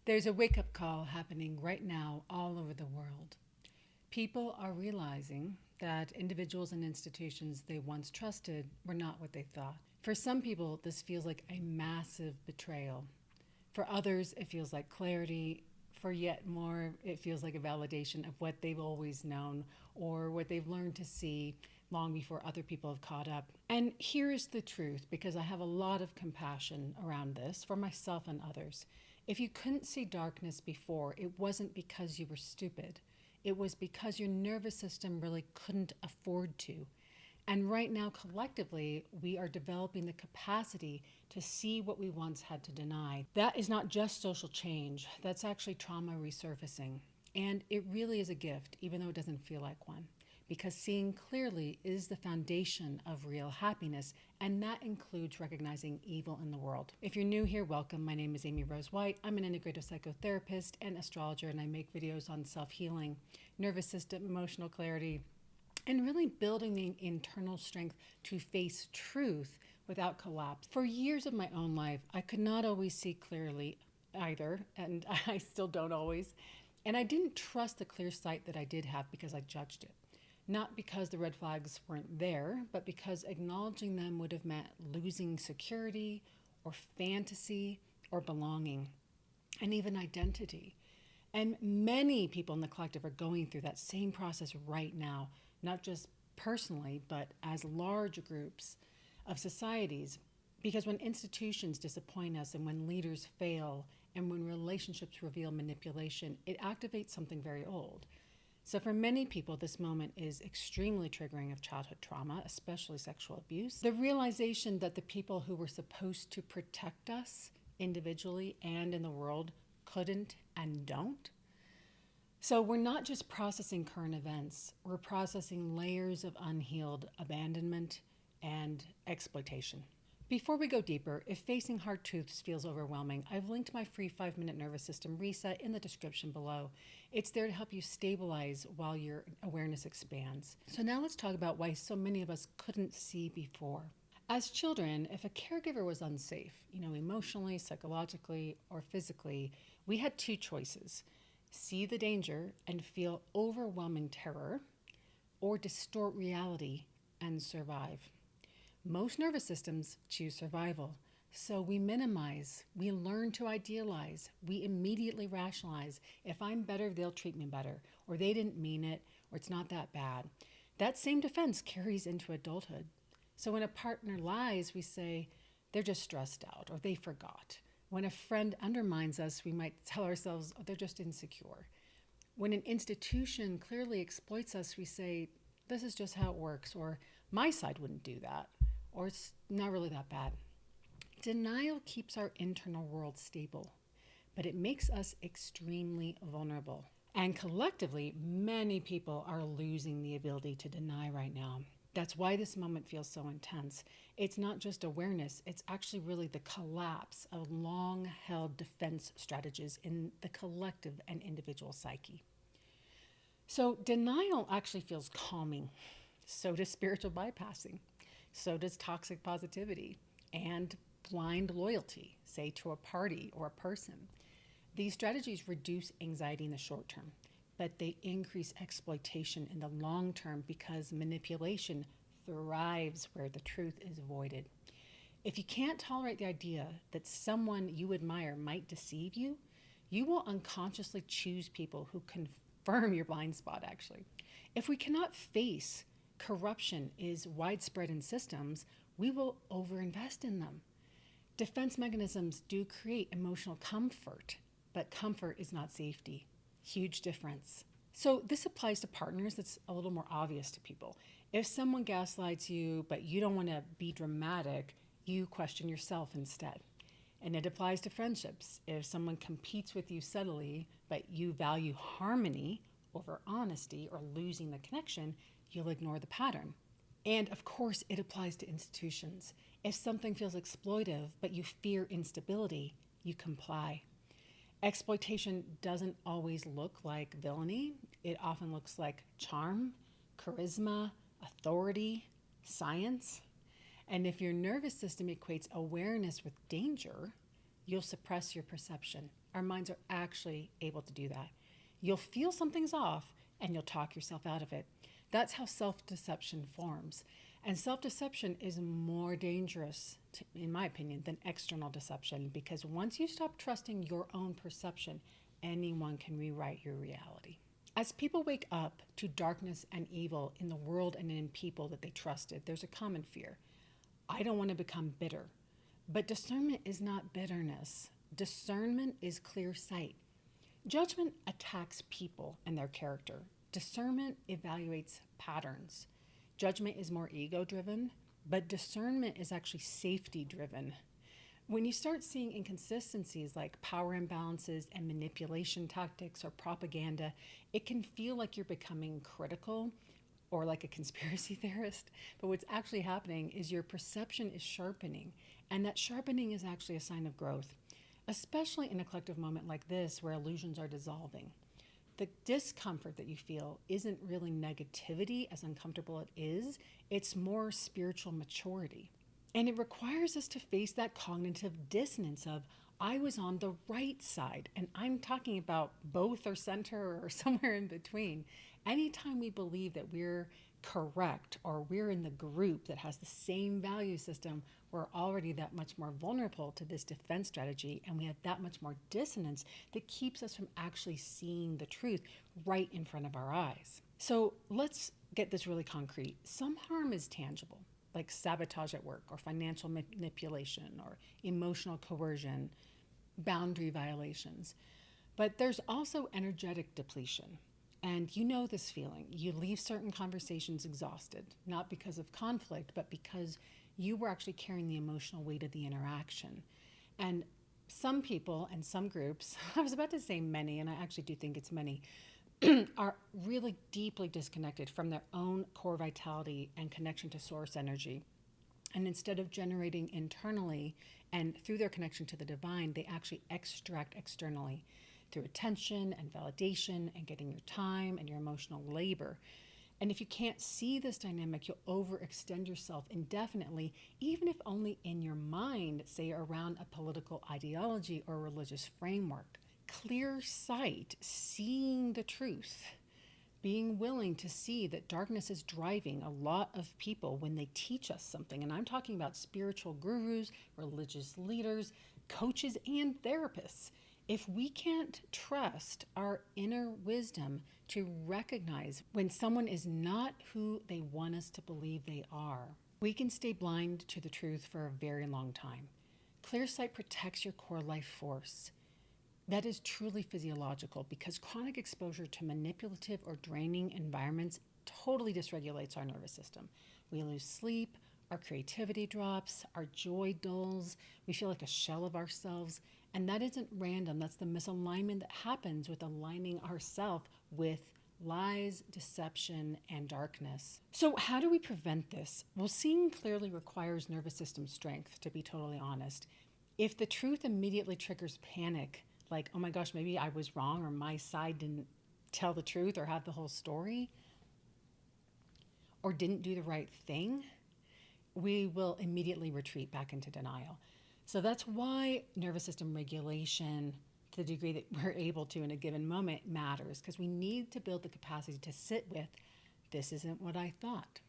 There's a wake up call happening right now all over the world. People are realizing that individuals and institutions they once trusted were not what they thought. For some people, this feels like a massive betrayal. For others, it feels like clarity. For yet more, it feels like a validation of what they've always known or what they've learned to see long before other people have caught up. And here is the truth, because I have a lot of compassion around this for myself and others. If you couldn't see darkness before, it wasn't because you were stupid. It was because your nervous system really couldn't afford to. And right now, collectively, we are developing the capacity to see what we once had to deny. That is not just social change, that's actually trauma resurfacing. And it really is a gift, even though it doesn't feel like one. Because seeing clearly is the foundation of real happiness, and that includes recognizing evil in the world. If you're new here, welcome. My name is Amy Rose White. I'm an integrative psychotherapist and astrologer, and I make videos on self-healing, nervous system, emotional clarity, and really building the internal strength to face truth without collapse. For years of my own life, I could not always see clearly either, and I still don't always. And I didn't trust the clear sight that I did have because I judged it. Not because the red flags weren't there, but because acknowledging them would have meant losing security or fantasy or belonging and even identity. And many people in the collective are going through that same process right now, not just personally, but as large groups of societies. Because when institutions disappoint us and when leaders fail and when relationships reveal manipulation, it activates something very old. So for many people, this moment is extremely triggering of childhood trauma, especially sexual abuse. The realization that the people who were supposed to protect us individually and in the world couldn't and don't. So we're not just processing current events, we're processing layers of unhealed abandonment and exploitation. Before we go deeper, if facing hard truths feels overwhelming, I've linked my free 5-minute nervous system reset in the description below. It's there to help you stabilize while your awareness expands. So now let's talk about why so many of us couldn't see before. As children, if a caregiver was unsafe, emotionally, psychologically, or physically, we had two choices: see the danger and feel overwhelming terror, or distort reality and survive. Most nervous systems choose survival. So we minimize, we learn to idealize, we immediately rationalize. If I'm better, they'll treat me better, or they didn't mean it, or it's not that bad. That same defense carries into adulthood. So when a partner lies, we say, they're just stressed out, or they forgot. When a friend undermines us, we might tell ourselves, oh, they're just insecure. When an institution clearly exploits us, we say, this is just how it works, or my side wouldn't do that, or it's not really that bad. Denial keeps our internal world stable, but it makes us extremely vulnerable. And collectively, many people are losing the ability to deny right now. That's why this moment feels so intense. It's not just awareness, it's actually really the collapse of long-held defense strategies in the collective and individual psyche. So denial actually feels calming. So does spiritual bypassing. So does toxic positivity and blind loyalty, say to a party or a person. These strategies reduce anxiety in the short term, but they increase exploitation in the long term because manipulation thrives where the truth is avoided. If you can't tolerate the idea that someone you admire might deceive you, you will unconsciously choose people who confirm your blind spot, actually. If we cannot face corruption is widespread in systems, we will overinvest in them. Defense mechanisms do create emotional comfort, but comfort is not safety. Huge difference. So this applies to partners. That's a little more obvious to people. If someone gaslights you, but you don't want to be dramatic, you question yourself instead. And it applies to friendships. If someone competes with you subtly, but you value harmony over honesty or losing the connection, you'll ignore the pattern. And of course, it applies to institutions. If something feels exploitive, but you fear instability, you comply. Exploitation doesn't always look like villainy. It often looks like charm, charisma, authority, science. And if your nervous system equates awareness with danger, you'll suppress your perception. our minds are actually able to do that. You'll feel something's off and you'll talk yourself out of it. That's how self-deception forms. And self-deception is more dangerous, in my opinion, than external deception, because once you stop trusting your own perception, anyone can rewrite your reality. As people wake up to darkness and evil in the world and in people that they trusted, there's a common fear. I don't want to become bitter. But discernment is not bitterness. Discernment is clear sight. Judgment attacks people and their character. Discernment evaluates patterns. Judgment is more ego-driven, but discernment is actually safety-driven. When you start seeing inconsistencies like power imbalances and manipulation tactics or propaganda, it can feel like you're becoming critical or like a conspiracy theorist. But what's actually happening is your perception is sharpening, and that sharpening is actually a sign of growth, especially in a collective moment like this where illusions are dissolving. The discomfort that you feel isn't really negativity, as uncomfortable it is, it's more spiritual maturity. And it requires us to face that cognitive dissonance of, I was on the right side, and I'm talking about both or center or somewhere in between. Anytime we believe that we're correct or we're in the group that has the same value system, we're already that much more vulnerable to this defense strategy, and we have that much more dissonance that keeps us from actually seeing the truth right in front of our eyes. So let's get this really concrete. Some harm is tangible, like sabotage at work or financial manipulation or emotional coercion, boundary violations. But there's also energetic depletion. And you know this feeling. You leave certain conversations exhausted, not because of conflict, but because you were actually carrying the emotional weight of the interaction. And some people and some groups, I was about to say many, and I actually do think it's many, are really deeply disconnected from their own core vitality and connection to source energy. And instead of generating internally and through their connection to the divine, they actually extract externally through attention and validation and getting your time and your emotional labor. And if you can't see this dynamic, you'll overextend yourself indefinitely, even if only in your mind, say around a political ideology or religious framework. Clear sight, seeing the truth, being willing to see that darkness is driving a lot of people when they teach us something. And I'm talking about spiritual gurus, religious leaders, coaches, and therapists. If we can't trust our inner wisdom to recognize when someone is not who they want us to believe they are, we can stay blind to the truth for a very long time. Clear sight protects your core life force. That is truly physiological, because chronic exposure to manipulative or draining environments totally dysregulates our nervous system. We lose sleep, our creativity drops, our joy dulls, we feel like a shell of ourselves. And that isn't random. That's the misalignment that happens with aligning ourselves with lies, deception, and darkness. So how do we prevent this? Well, seeing clearly requires nervous system strength, to be totally honest. If the truth immediately triggers panic, like, oh my gosh, maybe I was wrong or my side didn't tell the truth or have the whole story or didn't do the right thing, we will immediately retreat back into denial. So that's why nervous system regulation, to the degree that we're able to in a given moment, matters, because we need to build the capacity to sit with, this isn't what I thought,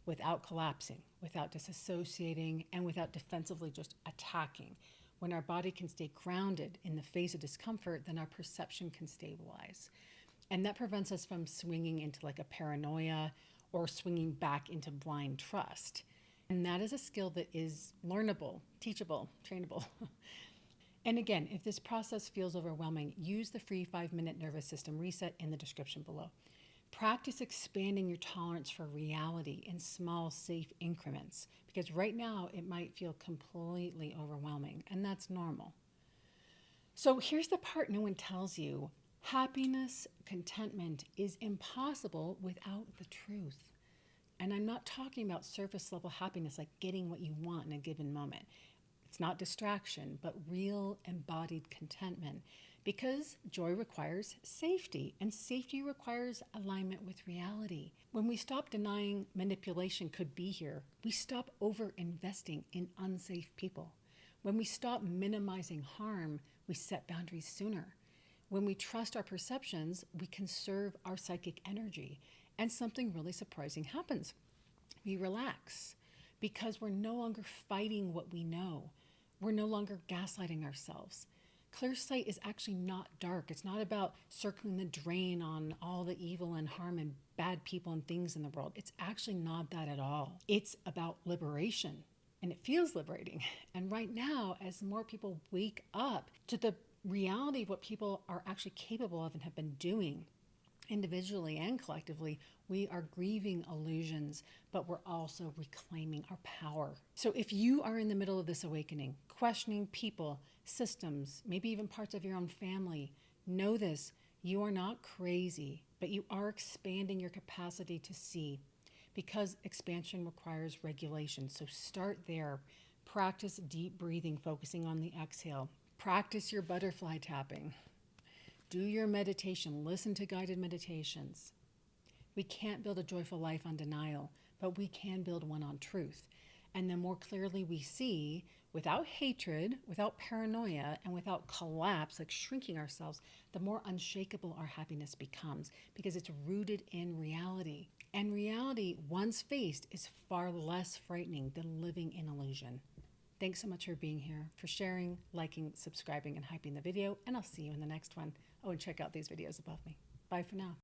without collapsing, without disassociating, and without defensively just attacking. When our body can stay grounded in the face of discomfort, then our perception can stabilize. And that prevents us from swinging into like a paranoia or swinging back into blind trust. And that is a skill that is learnable, teachable, trainable. And again, if this process feels overwhelming, use the free 5-minute nervous system reset in the description below. Practice expanding your tolerance for reality in small, safe increments, because right now it might feel completely overwhelming, and that's normal. So here's the part no one tells you. Happiness, contentment is impossible without the truth. And I'm not talking about surface level happiness, like getting what you want in a given moment. It's not distraction, but real embodied contentment, because joy requires safety, and safety requires alignment with reality. When we stop denying manipulation could be here, we stop over investing in unsafe people. When we stop minimizing harm, We set boundaries sooner. When we trust our perceptions, we conserve our psychic energy, and something really surprising happens. We relax because we're no longer fighting what we know. We're no longer gaslighting ourselves. Clear sight is actually not dark. It's not about circling the drain on all the evil and harm and bad people and things in the world. It's actually not that at all. It's about liberation, and it feels liberating. And right now, as more people wake up to the reality of what people are actually capable of and have been doing, individually and collectively, we are grieving illusions, but we're also reclaiming our power. So if you are in the middle of this awakening, questioning people, systems, maybe even parts of your own family, know this: you are not crazy, but you are expanding your capacity to see, because expansion requires regulation. So start there. Practice deep breathing, focusing on the exhale. Practice your butterfly tapping. Do your meditation. Listen to guided meditations. We can't build a joyful life on denial, but we can build one on truth. And the more clearly we see, without hatred, without paranoia, and without collapse, like shrinking ourselves, the more unshakable our happiness becomes, because it's rooted in reality. And reality, once faced, is far less frightening than living in illusion. Thanks so much for being here, for sharing, liking, subscribing, and hyping the video, and I'll see you in the next one. Oh, and check out these videos above me. Bye for now.